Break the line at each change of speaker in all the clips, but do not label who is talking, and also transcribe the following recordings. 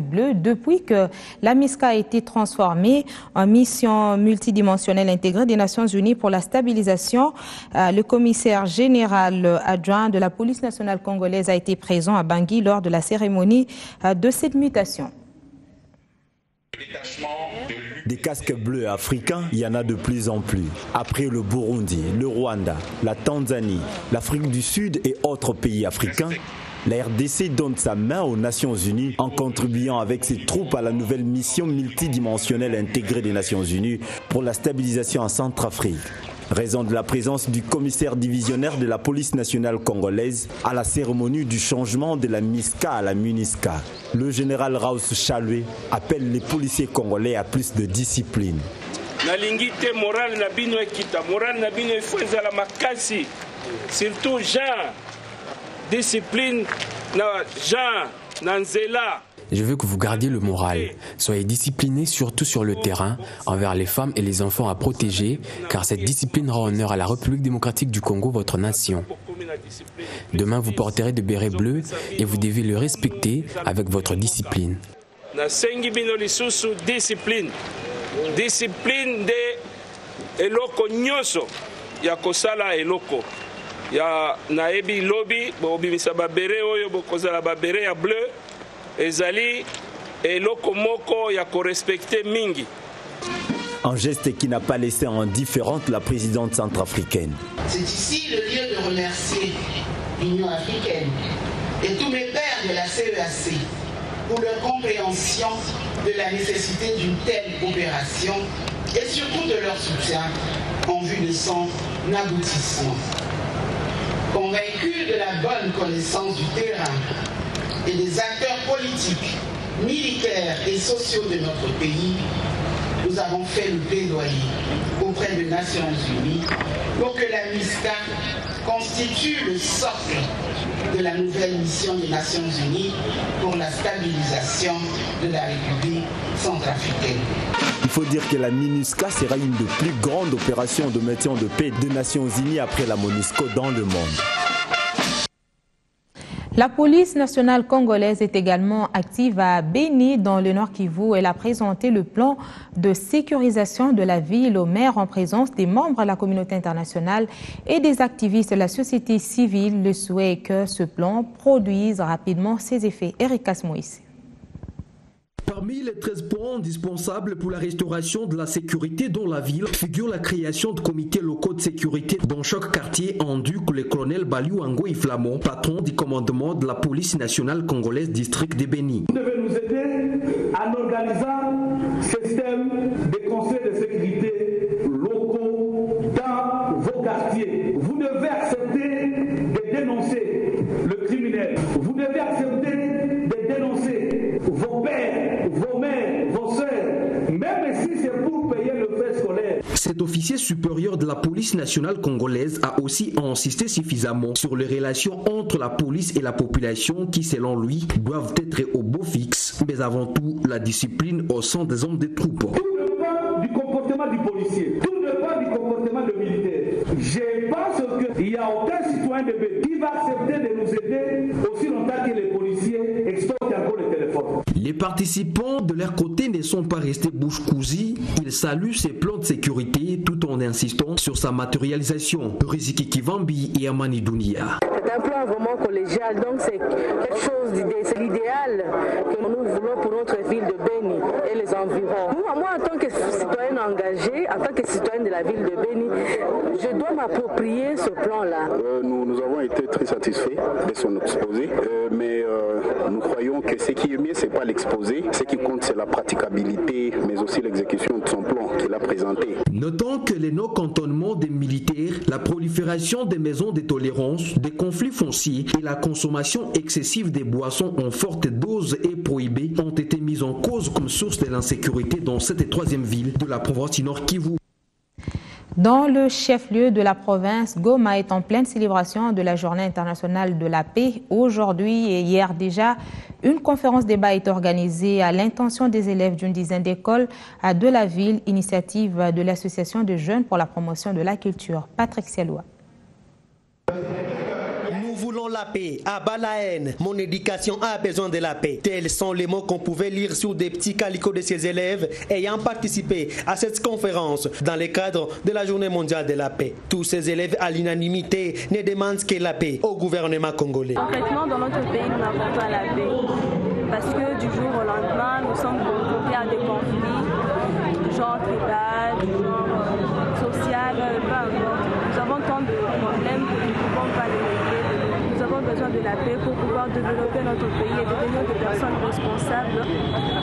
Bleu depuis que la MISCA a été transformée en mission multidimensionnelle intégrée des Nations Unies pour la stabilisation. Le commissaire général adjoint de la police nationale congolaise a été présent à Bangui lors de la cérémonie de cette mutation.
Des casques bleus africains, il y en a de plus en plus. Après le Burundi, le Rwanda, la Tanzanie, l'Afrique du Sud et autres pays africains, la RDC donne sa main aux Nations Unies en contribuant avec ses troupes à la nouvelle mission multidimensionnelle intégrée des Nations Unies pour la stabilisation en Centrafrique. Raison de la présence du commissaire divisionnaire de la police nationale congolaise à la cérémonie du changement de la MISCA à la MUNISCA. Le général Raus Chaloué appelle les policiers congolais à plus de discipline.
Surtout Jean, discipline, Jean, Nanzela.
Je veux que vous gardiez le moral. Soyez disciplinés, surtout sur le terrain, envers les femmes et les enfants à protéger, car cette discipline rend honneur à la République démocratique du Congo, votre nation. Demain, vous porterez de bérets bleus et vous devez le respecter avec votre discipline.
Discipline de eloko nyoso ya kosala eloko. Ya naebi lobby bobimisa babere oyo bokozala babere ya bleu ezali eloko moko ya korespecter mingi.
Un geste qui n'a pas laissé indifférente la présidente centrafricaine.
C'est ici le lieu de remercier l'Union africaine et tous mes pairs de la CEAC pour leur compréhension de la nécessité d'une telle opération et surtout de leur soutien en vue de son aboutissement. Convaincus de la bonne connaissance du terrain et des acteurs politiques, militaires et sociaux de notre pays, nous avons fait le plaidoyer auprès des Nations Unies pour que la MISCA constitue le socle de la nouvelle mission des Nations Unies pour la stabilisation de la République centrafricaine.
Il faut dire que la MINUSCA sera une des plus grandes opérations de maintien de paix des Nations Unies après la MONUSCO dans le monde.
La police nationale congolaise est également active à Béni, dans le Nord Kivu. Elle a présenté le plan de sécurisation de la ville au maire en présence des membres de la communauté internationale et des activistes de la société civile. Le souhait est que ce plan produise rapidement ses effets. Eric Moïse.
Parmi les 13 points indispensables pour la restauration de la sécurité dans la ville figure la création de comités locaux de sécurité dans chaque quartier, indique le colonel Baliou Angoï Flamand, patron du commandement de la police nationale congolaise district de Béni.
Vous devez nous aider en organisant un système de conseils de sécurité locaux dans vos quartiers. Vous devez accepter de dénoncer le criminel. Vous devez accepter de dénoncer vos pères, vos mères, vos sœurs, même si c'est pour payer le frais scolaire.
Cet officier supérieur de la police nationale congolaise a aussi insisté suffisamment sur les relations entre la police et la population qui, selon lui, doivent être au beau fixe, mais avant tout la discipline au sein des hommes des troupes.
Tout dépend du comportement du policier, tout dépend du comportement du militaire. Je pense qu'il n'y a aucun citoyen de Béni qui va accepter de nous aider aussi longtemps que les policiers extorquent encore le téléphone.
Les participants de leur côté ne sont pas restés bouche cousue. Ils saluent ces plans de sécurité tout en insistant sur sa matérialisation. Riziki Kivambi et Amani Dounia.
C'est un plan vraiment collégial, donc c'est quelque chose d'idée. C'est l'idéal que nous voulons pour notre ville de Béni et les environs. Moi, en tant que citoyenne engagée, en tant que citoyenne de la ville de Béni, je dois m'approprier ce plan-là.
Nous avons été très satisfaits de son exposé, mais nous croyons que ce qui est mieux, ce n'est pas l'exposé. Ce qui compte, c'est la praticabilité, mais aussi l'exécution de son plan qu'il a présenté.
Notons que les non-cantonnements des militaires, la prolifération des maisons de tolérance, des conflits fonciers et la consommation excessive des boissons en forte dose et prohibées ont été mises en cause comme source de l'insécurité dans cette troisième ville de la province du Nord Kivu.
Dans le chef-lieu de la province, Goma est en pleine célébration de la Journée internationale de la paix. Aujourd'hui et hier déjà, une conférence débat est organisée à l'intention des élèves d'une dizaine d'écoles de la ville, initiative de l'Association de jeunes pour la promotion de la culture. Patrick Sielois.
Nous voulons la paix, abat la haine. Mon éducation a besoin de la paix. Tels sont les mots qu'on pouvait lire sur des petits calicots de ces élèves ayant participé à cette conférence dans le cadre de la Journée mondiale de la paix. Tous ces élèves à l'unanimité ne demandent que la paix au gouvernement congolais.
Concrètement, dans notre pays, nous n'avons pas la paix. Parce que du jour au lendemain, nous sommes confrontés à des conflits, genre tribal, genre social, peu importe. Nous avons tant de problèmes que nous ne pouvons pas les régler. Nous avons besoin de la paix pour pouvoir développer notre pays et devenir des personnes responsables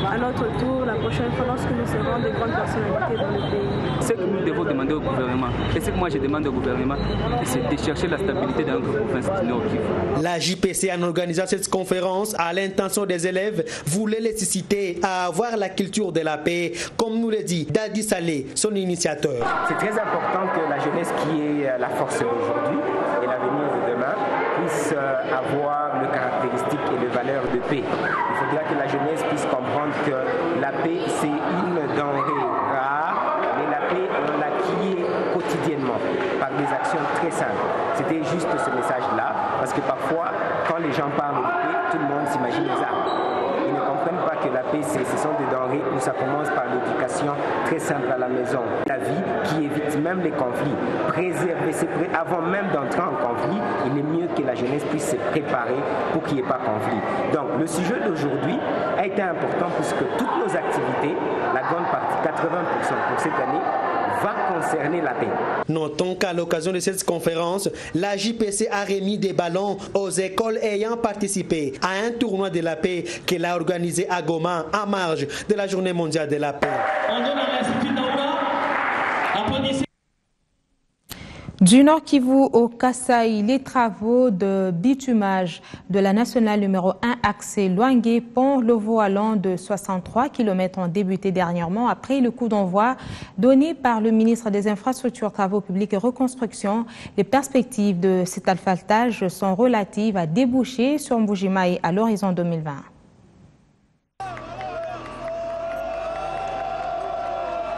à notre tour la prochaine fois lorsque nous serons des grandes personnalités dans le pays.
Ce que nous devons demander au gouvernement, et ce que moi je demande au gouvernement, c'est de chercher la stabilité dans notre province du Nord Kivu.
La JPC, en organisant cette conférence à l'intention des élèves, voulait les susciter à avoir la culture de la paix, comme nous le dit Dadi Saleh, son initiateur.
C'est très important que la jeunesse, qui est la force d'aujourd'hui et l'avenir de demain, puisse avoir le caractéristique et les valeurs de paix. Il faudra que la jeunesse puisse comprendre que la paix, c'est une denrée rare, mais la paix, on l'acquiert quotidiennement par des actions très simples. C'était juste ce message-là, parce que parfois, quand les gens parlent de paix, tout le monde s'imagine les armes. Ils ne comprennent pas que la paix, ce sont des denrées où ça commence par l'éducation très simple à la maison. La vie qui évite même les conflits, préserver, avant même d'entrer en conflit, il est mieux que la jeunesse puisse se préparer pour qu'il n'y ait pas de conflit. Donc le sujet d'aujourd'hui a été important puisque toutes nos activités, la grande partie, 80% pour cette année, va concerner la paix.
Notons qu'à l'occasion de cette conférence, la JPC a remis des ballons aux écoles ayant participé à un tournoi de la paix qu'elle a organisé à Goma en marge de la Journée mondiale de la paix.
Du Nord Kivu au Kasaï, les travaux de bitumage de la nationale numéro 1 accès Louangué-Pont-Lovo allant de 63 km ont débuté dernièrement après le coup d'envoi donné par le ministre des Infrastructures, Travaux publics et Reconstruction. Les perspectives de cet asphaltage sont relatives à déboucher sur Mbujimaï à l'horizon 2020.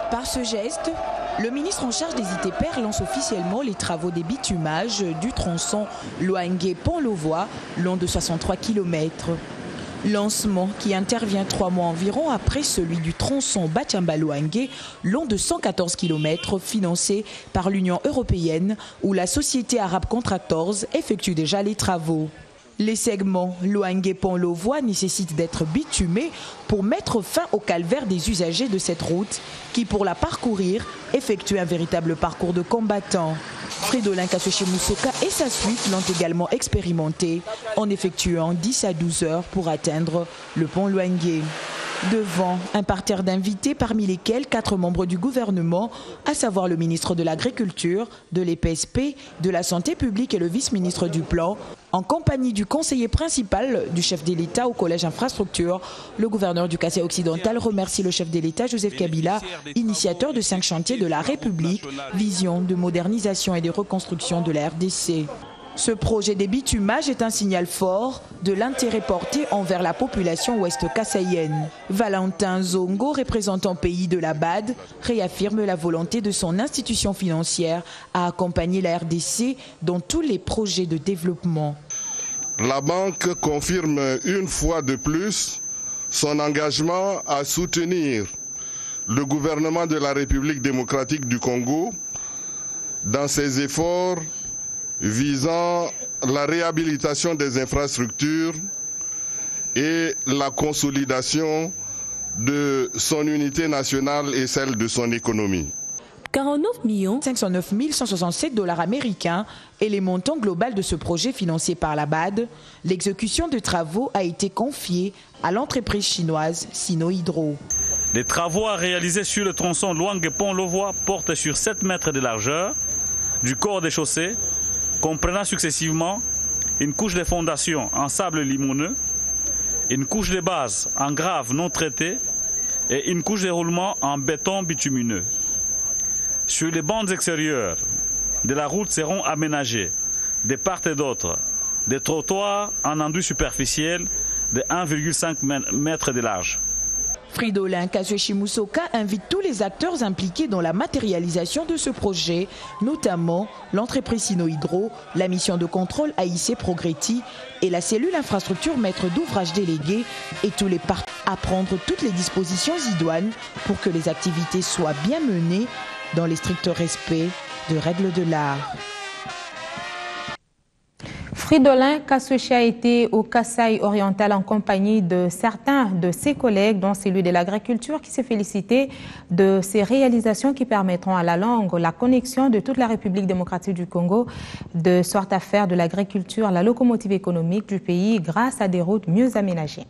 Par ce geste, le ministre en charge des ITPR lance officiellement les travaux des bitumages du tronçon Louangué-Pont-Lovo, long de 63 km. Lancement qui intervient 3 mois environ après celui du tronçon Bachamba-Louangué, long de 114 km, financé par l'Union européenne, où la société arabe Contractors effectue déjà les travaux. Les segments Louangué-Pont-Lovo nécessitent d'être bitumés pour mettre fin au calvaire des usagers de cette route qui, pour la parcourir, effectuent un véritable parcours de combattants. Fridolin Kassoché-Moussoka et sa suite l'ont également expérimenté en effectuant 10 à 12 heures pour atteindre le pont Louangué. Devant un parterre d'invités, parmi lesquels 4 membres du gouvernement, à savoir le ministre de l'Agriculture, de l'EPSP, de la Santé publique et le vice-ministre du Plan, en compagnie du conseiller principal du chef de l'État au Collège Infrastructure, le gouverneur du Kasaï occidental remercie le chef de l'État, Joseph Kabila, initiateur de 5 chantiers de la République, vision de modernisation et de reconstruction de la RDC. Ce projet des bitumages est un signal fort de l'intérêt porté envers la population ouest-kassaïenne. Valentin Zongo, représentant pays de la BAD, réaffirme la volonté de son institution financière à accompagner la RDC dans tous les projets de développement.
La banque confirme une fois de plus son engagement à soutenir le gouvernement de la République démocratique du Congo dans ses efforts visant la réhabilitation des infrastructures et la consolidation de son unité nationale et celle de son économie.
49 509 167 $ américains est le montant global de ce projet financé par la BAD. L'exécution de travaux a été confiée à l'entreprise chinoise Sino-Hydro.
Les travaux à réaliser sur le tronçon Louangué-Pont-Lovo portent sur 7 mètres de largeur du corps des chaussées, comprenant successivement une couche de fondation en sable limoneux, une couche de base en grave non traité et une couche de roulement en béton bitumineux. Sur les bandes extérieures de la route seront aménagés, de part et d'autre, des trottoirs en enduit superficiel de 1,5 m de large.
Fridolin Kasweshi-Musoka invite tous les acteurs impliqués dans la matérialisation de ce projet, notamment l'entreprise Sino-Hydro, la mission de contrôle AIC Progretti et la cellule infrastructure maître d'ouvrage délégué et tous les partenaires à prendre toutes les dispositions idoines pour que les activités soient bien menées dans les stricts respects de règles de l'art.
Fridolin Kasweshi a été au Kasaï oriental en compagnie de certains de ses collègues, dont celui de l'agriculture, qui s'est félicité de ces réalisations qui permettront à la langue la connexion de toute la République démocratique du Congo, de sorte à faire de l'agriculture la locomotive économique du pays grâce à des routes mieux aménagées.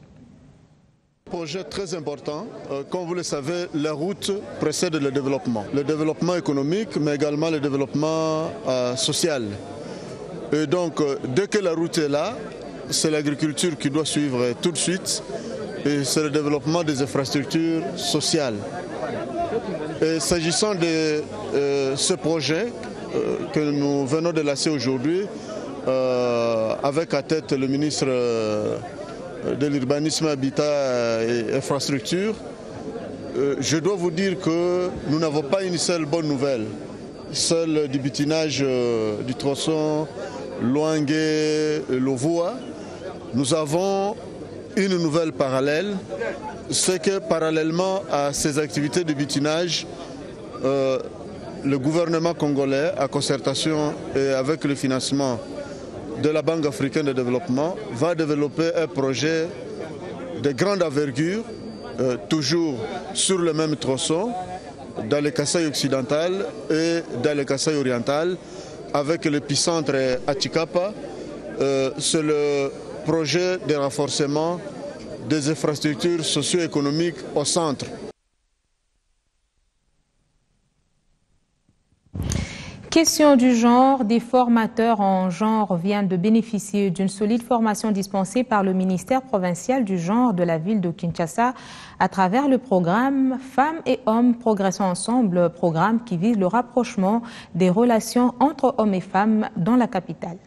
Projet très important. Comme vous le savez, la route précède le développement économique, mais également le développement social. Et donc, dès que la route est là, c'est l'agriculture qui doit suivre tout de suite, et c'est le développement des infrastructures sociales. Et s'agissant de ce projet que nous venons de lancer aujourd'hui, avec à tête le ministre de l'urbanisme, habitat et infrastructure, je dois vous dire que nous n'avons pas une seule bonne nouvelle, celle du bitinage du tronçon Loangué-Lovoa. Nous avons une nouvelle parallèle, c'est que parallèlement à ces activités de bitinage, le gouvernement congolais, à concertation et avec le financement de la Banque africaine de développement, va développer un projet de grande envergure, toujours sur le même tronçon, dans le Kasaï occidental et dans le Kasaï oriental, avec l'épicentre à Chikapa. C'est le projet de renforcement des infrastructures socio-économiques au centre.
Question du genre, des formateurs en genre viennent de bénéficier d'une solide formation dispensée par le ministère provincial du genre de la ville de Kinshasa à travers le programme Femmes et Hommes Progressons Ensemble, programme qui vise le rapprochement des relations entre hommes et femmes dans la capitale.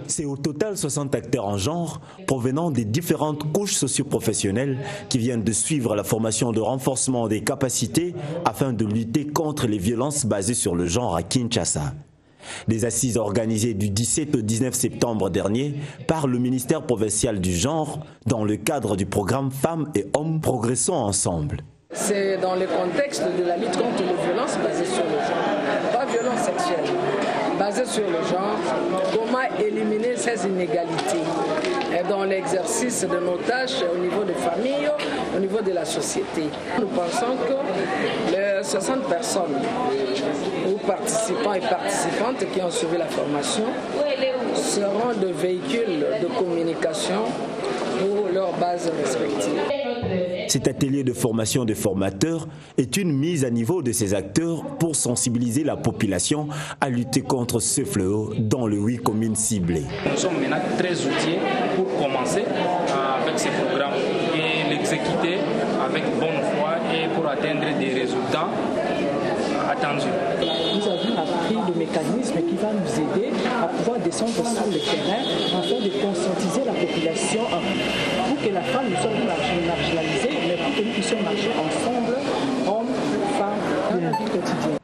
C'est au total 60 acteurs en genre provenant des différentes couches socio-professionnelles qui viennent de suivre la formation de renforcement des capacités afin de lutter contre les violences basées sur le genre à Kinshasa. Des assises organisées du 17 au 19 septembre dernier par le ministère provincial du genre dans le cadre du programme Femmes et Hommes Progressons Ensemble.
C'est dans le contexte de la lutte contre les violences basées sur le genre, pas violences sexuelles. Basé sur le genre, comment éliminer ces inégalités et dans l'exercice de nos tâches au niveau des familles, au niveau de la société. Nous pensons que les 60 personnes ou participants et participantes qui ont suivi la formation seront de véhicules de communication pour leurs bases respectives.
Cet atelier de formation des formateurs est une mise à niveau de ces acteurs pour sensibiliser la population à lutter contre ce fléau dans les 8 communes ciblées.
Nous sommes maintenant très outillés pour commencer avec ces programmes et l'exécuter avec bonne foi et pour atteindre des résultats attendus.
Nous avons appris le mécanisme qui va nous aider à pouvoir descendre sur le terrain afin de conscientiser la population pour que la femme ne soit pas marginalisée, mais pour que nous puissions marcher ensemble, hommes, femmes, dans la vie quotidienne.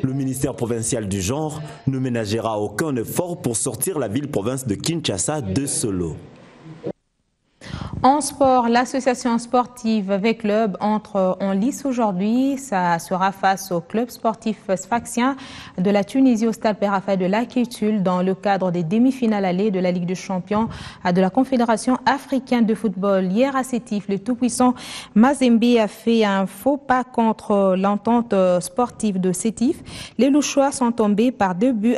Le ministère provincial du genre ne ménagera aucun effort pour sortir la ville-province de Kinshasa de ce lot.
En sport, l'association sportive avec club entre en lice aujourd'hui. Ça sera face au club sportif sfaxien de la Tunisie au stade Père Raphaël de Lakétul dans le cadre des demi-finales allées de la Ligue des Champions de la Confédération africaine de football. Hier à Sétif, le tout-puissant Mazembe a fait un faux pas contre l'entente sportive de Sétif. Les Louchois sont tombés par 2-1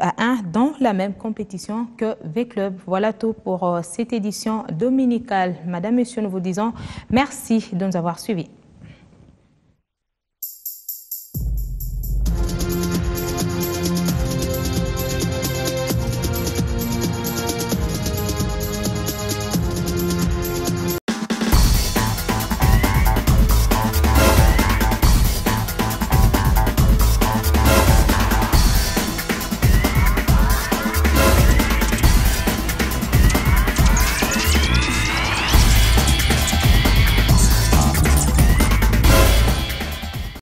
dans la même compétition que V-Club. Voilà tout pour cette édition dominicale. Madame, Monsieur, nous vous disons merci de nous avoir suivis.